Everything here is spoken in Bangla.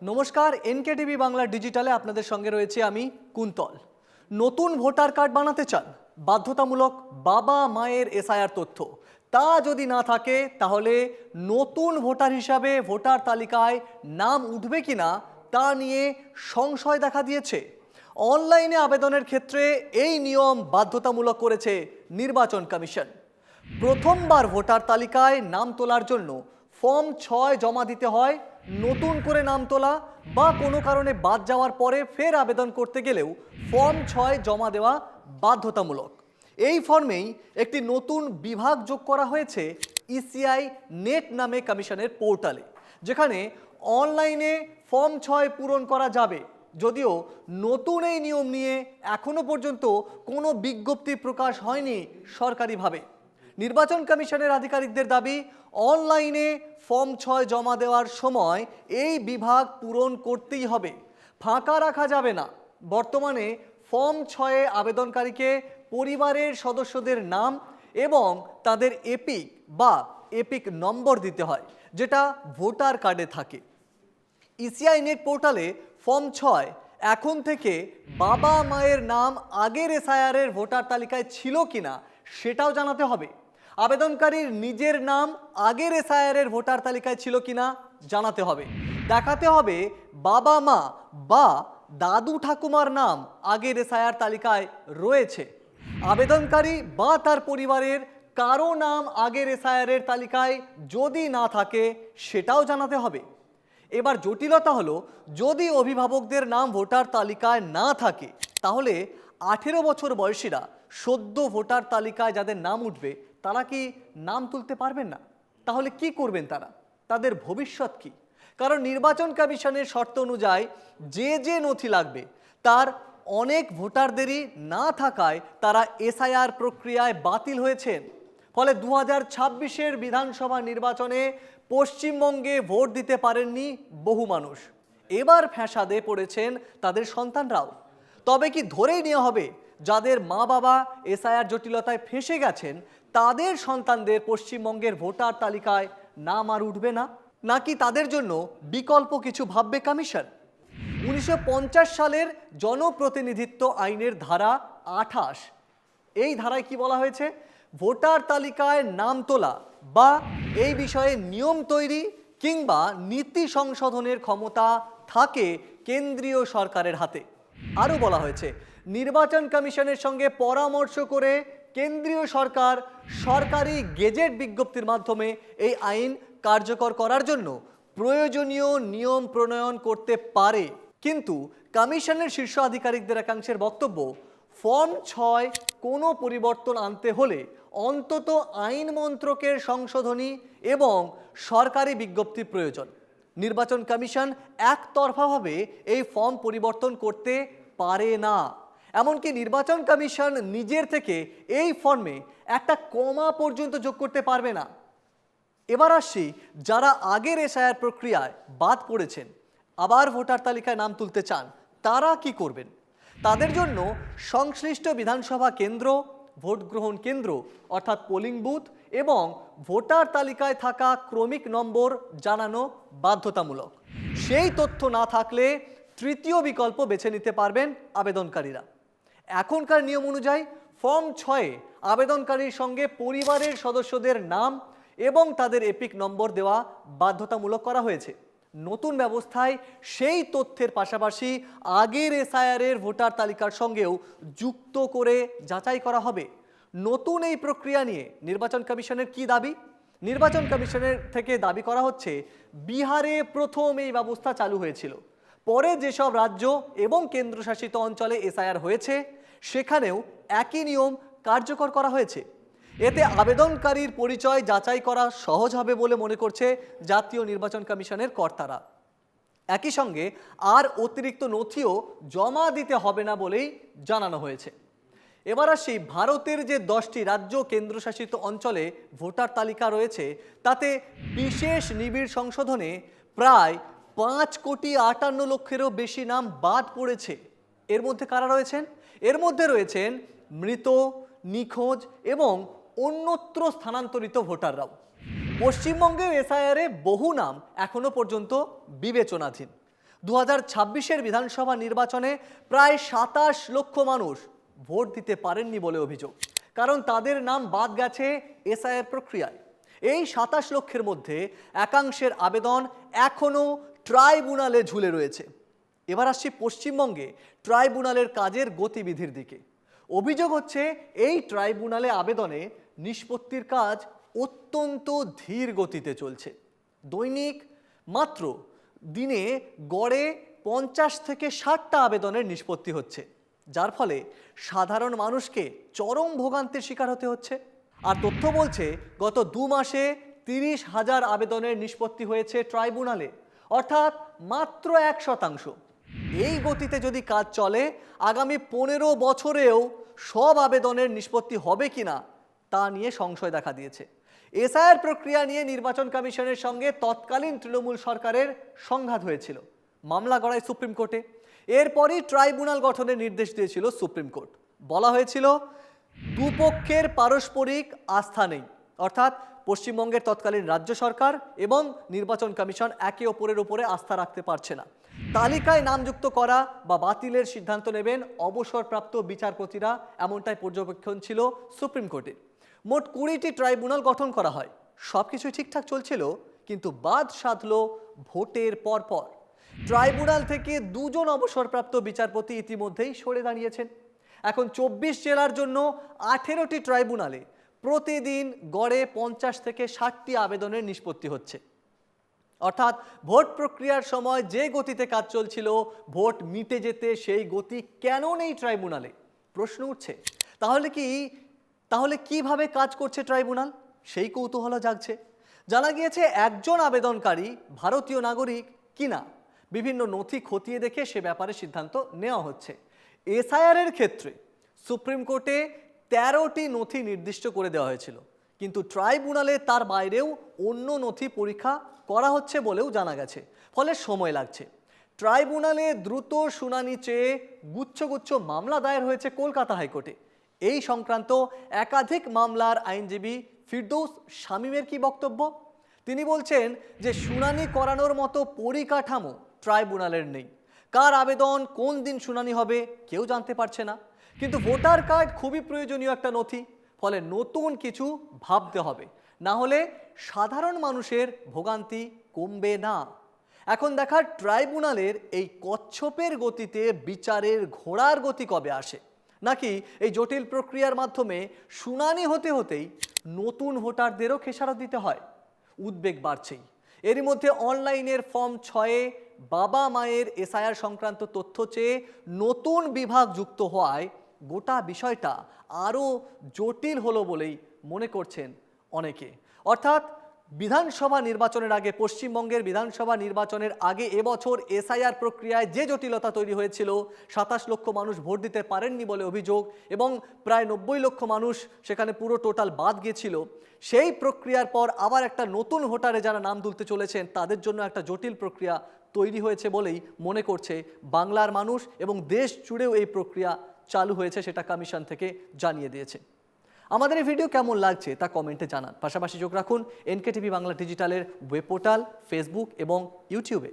নমস্কার, এনকেটিভি বাংলা ডিজিটালে আপনাদের সঙ্গে রয়েছে আমি কুন্তল। নতুন ভোটার কার্ড বানাতে চান? বাধ্যতামূলক বাবা মায়ের এসআইআর তথ্য তা যদি না থাকে তাহলে নতুন ভোটার হিসাবে ভোটার তালিকায় নাম উঠবে কিনা তা নিয়ে সংশয় দেখা দিয়েছে। অনলাইনে আবেদনের ক্ষেত্রে এই নিয়ম বাধ্যতামূলক করেছে নির্বাচন কমিশন। প্রথমবার ভোটার তালিকায় নাম তোলার জন্য ফর্ম ৬ জমা দিতে হয়। নতুন করে নাম তোলা বা কোনো কারণে বাদ যাওয়ার পরে ফের আবেদন করতে গেলেও ফর্ম ৬ জমা দেওয়া বাধ্যতামূলক। এই ফর্মেই একটি নতুন বিভাগ যোগ করা হয়েছে ইসিআই নেট নামে কমিশনের পোর্টালে, যেখানে অনলাইনে ফর্ম ৬ পূরণ করা যাবে। যদিও নতুন এই নিয়ম নিয়ে এখনো পর্যন্ত কোনো বিজ্ঞপ্তি প্রকাশ হয়নি সরকারিভাবে। নির্বাচন কমিশনের আধিকারিকদের দাবি, অনলাইনে ফর্ম ৬ জমা দেওয়ার সময় এই বিভাগ পূরণ করতেই হবে, ফাঁকা রাখা যাবে না। বর্তমানে ফর্ম ৬-এ আবেদনকারীকে পরিবারের সদস্যদের নাম এবং তাদের এপিক নম্বর দিতে হয়, যেটা ভোটার কার্ডে থাকে। ইসিআই নেট পোর্টালে ফর্ম ৬ এখন থেকে বাবা মায়ের নাম আগের এসআইআরের ভোটার তালিকায় ছিল কিনা সেটাও জানাতে হবে। আবেদনকারীর নিজের নাম আগের এসআইআরের ভোটার তালিকায় ছিল কিনা জানাতে হবে। দেখাতে হবে বাবা মা বা দাদু ঠাকুমার নাম আগের এসআইআর তালিকায় রয়েছে। আবেদনকারী বা তার পরিবারের কারো নাম আগের এসআইআরের তালিকায় যদি না থাকে সেটাও জানাতে হবে। এবার জটিলতা হলো, যদি অভিভাবকদের নাম ভোটার তালিকায় না থাকে তাহলে 18 বছর বয়সীরা সদ্য ভোটার তালিকায় যাদের নাম উঠবে তারা কি নাম তুলতে পারবেন না? তাহলে কি করবেন তারা? তাদের ভবিষ্যৎ কি? কারণ নির্বাচন কমিশনের শর্ত অনুযায়ী যে নথি লাগবে তার অনেক ভোটারদেরই না থাকায় তারা এসআইআর প্রক্রিয়ায় বাতিল হয়েছেন। ফলে 2026-এর বিধানসভা নির্বাচনে পশ্চিমবঙ্গে ভোট দিতে পারেননি বহু মানুষ। এবার ফ্যাসাদে পড়েছেন তাদের সন্তানরাও। তবে কি ধরেই নেওয়া হবে যাদের মা বাবা এসআইআর জটিলতায় ফেঁসে গেছেন তাদের সন্তানদের পশ্চিমবঙ্গের ভোটার তালিকায় নাম আর উঠবে না? নাকি তাদের জন্য বিকল্প কিছু ভাববে কমিশন? 1950 সালের জনপ্রতিনিধিত্ব আইনের ধারা 28, এই ধারায় কি বলা হয়েছে? ভোটার তালিকায় নাম তোলা বা এই বিষয়ে নিয়ম তৈরি কিংবা নীতি সংশোধনের ক্ষমতা থাকে কেন্দ্রীয় সরকারের হাতে। আরও বলা হয়েছে, নির্বাচন কমিশনের সঙ্গে পরামর্শ করে কেন্দ্রীয় সরকার সরকারি গেজেট বিজ্ঞপ্তির মাধ্যমে এই আইন কার্যকর করার জন্য প্রয়োজনীয় নিয়ম প্রণয়ন করতে পারে। কিন্তু কমিশনের শীর্ষ আধিকারিকদের একাংশের বক্তব্য, ফর্ম ৬ কোনো পরিবর্তন আনতে হলে অন্তত আইন মন্ত্রকের সংশোধনী এবং সরকারি বিজ্ঞপ্তি প্রয়োজন। নির্বাচন কমিশন একতরফাভাবে এই ফর্ম পরিবর্তন করতে পারে না। এমনকি নির্বাচন কমিশন নিজের থেকে এই ফর্মে একটা কমা পর্যন্ত যোগ করতে পারবে না। এবার আসছি, যারা আগের এসআইআর প্রক্রিয়ায় বাদ পড়েছেন, আবার ভোটার তালিকায় নাম তুলতে চান, তারা কি করবেন? তাদের জন্য সংশ্লিষ্ট বিধানসভা কেন্দ্র, ভোট গ্রহণ কেন্দ্র অর্থাৎ পোলিং বুথ এবং ভোটার তালিকায় থাকা ক্রমিক নম্বর জানানো বাধ্যতামূলক। সেই তথ্য না থাকলে তৃতীয় বিকল্প বেছে নিতে পারবেন আবেদনকারীরা। এখনকার নিয়ম অনুযায়ী ফর্ম ৬-এ আবেদনকারীর সঙ্গে পরিবারের সদস্যদের নাম এবং তাদের এপিক নম্বর দেওয়া বাধ্যতামূলক করা হয়েছে। নতুন ব্যবস্থায় সেই তথ্যের পাশাপাশি আগের এসআইআরের ভোটার তালিকার সঙ্গেও যুক্ত করে যাচাই করা হবে। নতুন এই প্রক্রিয়া নিয়ে নির্বাচন কমিশনের কি দাবি? নির্বাচন কমিশনের থেকে দাবি করা হচ্ছে, বিহারে প্রথম এই ব্যবস্থা চালু হয়েছিল, পরে যেসব রাজ্য এবং কেন্দ্রশাসিত অঞ্চলে এসআইআর হয়েছে সেখানেও একই নিয়ম কার্যকর করা হয়েছে। এতে আবেদনকারীর পরিচয় যাচাই করা সহজ হবে বলে মনে করছে জাতীয় নির্বাচন কমিশনের কর্তারা। একই সঙ্গে আর অতিরিক্ত নথিও জমা দিতে হবে না বলেই জানানো হয়েছে। এবার আসি, ভারতের যে 10টি রাজ্য কেন্দ্রশাসিত অঞ্চলে ভোটার তালিকা রয়েছে তাতে বিশেষ নিবিড় সংশোধনে প্রায় 5,58,00,000-এরও বেশি নাম বাদ পড়েছে। এর মধ্যে কারা রয়েছেন? এর মধ্যে রয়েছেন মৃত, নিখোঁজ এবং অন্যত্র স্থানান্তরিত ভোটাররাও। পশ্চিমবঙ্গের এসআইআরে বহু নাম এখনো পর্যন্ত বিবেচনাধীন। 2026-এর বিধানসভা নির্বাচনে প্রায় 27 লক্ষ মানুষ ভোট দিতে পারেননি বলে অভিযোগ, কারণ তাদের নাম বাদ গেছে এসআইআর প্রক্রিয়ায়। এই 27 লক্ষের মধ্যে একাংশের আবেদন এখনও ট্রাইব্যুনালে ঝুলে রয়েছে। এবার আসছি পশ্চিমবঙ্গে ট্রাইব্যুনালের কাজের গতিবিধির দিকে। অভিযোগ হচ্ছে এই ট্রাইব্যুনালে আবেদনে নিষ্পত্তির কাজ অত্যন্ত ধীর গতিতে চলছে। দৈনিক মাত্র দিনে গড়ে 50 থেকে 60টা আবেদনের নিষ্পত্তি হচ্ছে, যার ফলে সাধারণ মানুষকে চরম ভোগান্তির শিকার হতে হচ্ছে। আর তথ্য বলছে গত 2 মাসে 30,000 আবেদনের নিষ্পত্তি হয়েছে ট্রাইব্যুনালে, অর্থাৎ মাত্র 1%। এই গতিতে যদি কাজ চলে আগামী 15 বছরেও সব আবেদনের নিষ্পত্তি হবে কিনা তা নিয়ে সংশয় দেখা দিয়েছে। এসআইআর প্রক্রিয়া নিয়ে নির্বাচন কমিশনের সঙ্গে তৎকালীন তৃণমূল সরকারের সংঘাত হয়েছিল, মামলা গড়ায় সুপ্রিম কোর্টে। এরপরই ট্রাইব্যুনাল গঠনের নির্দেশ দিয়েছিল সুপ্রিম কোর্ট। বলা হয়েছিল দুপক্ষের পারস্পরিক আস্থা নেই, অর্থাৎ পশ্চিমবঙ্গের তৎকালীন রাজ্য সরকার এবং নির্বাচন কমিশন একে অপরের উপরে আস্থা রাখতে পারছে না। তালিকায় নাম যুক্ত করা বা বাতিলের সিদ্ধান্ত নেবেন অবসরপ্রাপ্ত বিচারপতিরা, এমনটাই পর্যবেক্ষণ ছিল সুপ্রিম কোর্টের। মোট 20টি ট্রাইব্যুনাল গঠন করা হয়, সব কিছুই ঠিকঠাক চলছিল, কিন্তু বাদ সাধল ভোটের পরপর। ট্রাইব্যুনাল থেকে 2 জন অবসরপ্রাপ্ত বিচারপতি ইতিমধ্যেই সরে দাঁড়িয়েছেন। এখন 24 জেলার জন্য 18টি ট্রাইব্যুনালে প্রতিদিন গড়ে 50 থেকে 60টি আবেদনের নিষ্পত্তি হচ্ছে। অর্থাৎ ভোট প্রক্রিয়ার সময় যে গতিতে কাজ চলছিল, ভোট মিটে যেতে সেই গতি কেন নেই ট্রাইব্যুনালে? প্রশ্ন উঠছে। তাহলে কিভাবে কাজ করছে ট্রাইব্যুনাল, সেই কৌতূহল জাগছে। জানা গিয়েছে একজন আবেদনকারী ভারতীয় নাগরিক কিনা বিভিন্ন নথি খতিয়ে দেখে সে ব্যাপারে সিদ্ধান্ত নেওয়া হচ্ছে। এসআইআর-এর ক্ষেত্রে সুপ্রিম কোর্টে 13টি নথি নির্দিষ্ট করে দেওয়া হয়েছিল, কিন্তু ট্রাইব্যুনালে তার বাইরেও অন্য নথি পরীক্ষা করা হচ্ছে বলেও জানা গেছে, ফলে সময় লাগছে। ট্রাইব্যুনালে দ্রুত শুনানি চেয়ে গুচ্ছ গুচ্ছ মামলা দায়ের হয়েছে কলকাতা হাইকোর্টে। এই সংক্রান্ত একাধিক মামলার আইনজীবী ফিরদৌস শামীমের কি বক্তব্য? তিনি বলছেন যে শুনানি করানোর মতো পরিকাঠামো ট্রাইব্যুনালের নেই। কার আবেদন কোন দিন শুনানি হবে কেউ জানতে পারছে না। কিন্তু ভোটার কার্ড খুবই প্রয়োজনীয় একটা নথি, ফলে নতুন কিছু ভাবতে হবে, না হলে সাধারণ মানুষের ভোগান্তি কমবে না। এখন দেখার ট্রাইব্যুনালের এই কচ্ছপের গতিতে বিচারের ঘোড়ার গতি কবে আসে, নাকি এই জটিল প্রক্রিয়ার মাধ্যমে শুনানি হতে হতেই নতুন ভোটারদেরও খেসারত দিতে হয়। উদ্বেগ বাড়ছেই। এরই মধ্যে অনলাইনের ফর্ম 6-এ বাবা মায়ের এসআইআর সংক্রান্ত তথ্য চেয়ে নতুন বিভাগ যুক্ত হওয়ায় গোটা বিষয়টা আরও জটিল হলো বলেই মনে করছেন অনেকে। অর্থাৎ বিধানসভা নির্বাচনের আগে, পশ্চিমবঙ্গের বিধানসভা নির্বাচনের আগে এবছর এসআইআর প্রক্রিয়ায় যে জটিলতা তৈরি হয়েছিল, 27 লক্ষ মানুষ ভোট দিতে পারেননি বলে অভিযোগ এবং প্রায় 90 লক্ষ মানুষ সেখানে পুরো টোটাল বাদ গিয়েছিল, সেই প্রক্রিয়ার পর আবার একটা নতুন ভোটারে যারা নাম তুলতে চলেছেন তাদের জন্য একটা জটিল প্রক্রিয়া তৈরি হয়েছে বলেই মনে করছে বাংলার মানুষ, এবং দেশ জুড়েও এই প্রক্রিয়া চালু হয়েছে, সেটা কমিশন থেকে জানিয়ে দিয়েছে। আমাদের এই ভিডিও কেমন লাগছে তা কমেন্টে জানান। পাশাপাশি চোখ রাখুন এনকেটিভি বাংলা ডিজিটালের ওয়েব পোর্টাল, ফেসবুক এবং ইউটিউবে।